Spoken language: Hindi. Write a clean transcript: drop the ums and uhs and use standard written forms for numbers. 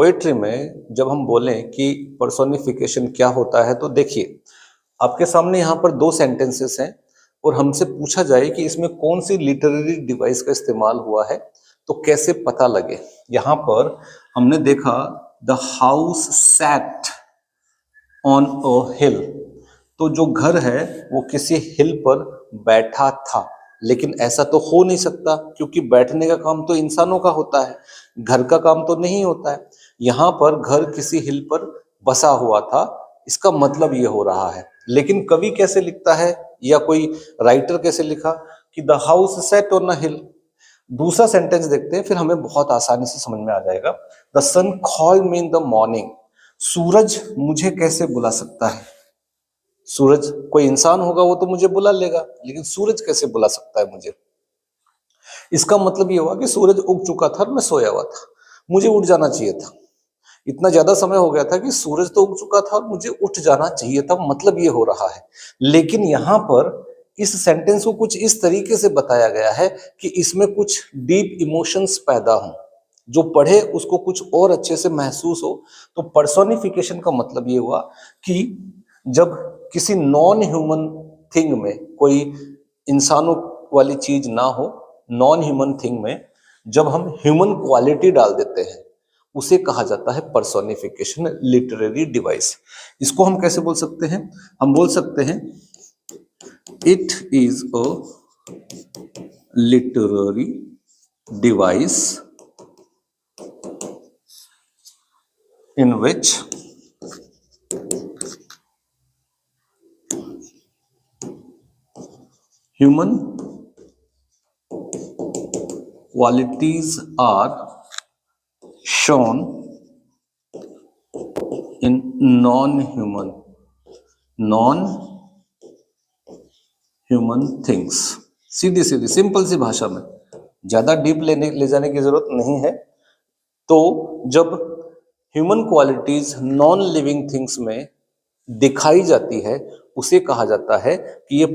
पोएट्री में जब हम बोलें कि पर्सोनिफिकेशन क्या होता है, तो देखिए आपके सामने यहाँ पर दो सेंटेंसेस हैं और हमसे पूछा जाए कि इसमें कौन सी लिटरेरी डिवाइस का इस्तेमाल हुआ है, तो कैसे पता लगे। यहाँ पर हमने देखा the house sat on a hill, तो जो घर है वो किसी हिल पर बैठा था। लेकिन ऐसा तो हो नहीं सकता क्योंकि बैठने का काम तो इंसानों का होता है, घर का काम तो नहीं होता है। यहाँ पर घर किसी हिल पर बसा हुआ था, इसका मतलब ये हो रहा है। लेकिन कवि कैसे लिखता है या कोई राइटर कैसे लिखा कि the house set on a hill. दूसरा सेंटेंस देखते हैं, फिर हमें बहुत आसानी से समझ में आ जाएगा। The sun called me in the morning, सूरज मुझे कैसे बुला सकता है। सूरज कोई इंसान होगा वो तो मुझे बुला लेगा, लेकिन सूरज कैसे बुला सकता है मुझे। इसका मतलब ये हुआ कि सूरज उग चुका था और मैं सोया हुआ था, मुझे उठ जाना चाहिए था। इतना ज्यादा समय हो गया था कि सूरज तो उग चुका था और मुझे उठ जाना चाहिए था, मतलब ये हो रहा है। लेकिन यहाँ पर इस सेंटेंस को कुछ इस तरीके से बताया गया है कि इसमें कुछ डीप इमोशंस पैदा हों, जो पढ़े उसको कुछ और अच्छे से महसूस हो। तो पर्सोनिफिकेशन का मतलब ये हुआ कि जब किसी नॉन ह्यूमन थिंग में, कोई इंसानों वाली चीज ना हो, नॉन ह्यूमन थिंग में जब हम ह्यूमन क्वालिटी डाल देते हैं, उसे कहा जाता है पर्सोनिफिकेशन लिटरेरी डिवाइस। इसको हम कैसे बोल सकते हैं? हम बोल सकते हैं it is a literary device in which human qualities are shown in non-human things। सीधी सीधी सिंपल सी भाषा में, ज्यादा डीप ले जाने की जरूरत नहीं है। तो जब human qualities non living things में दिखाई जाती है, उसे कहा जाता है कि ये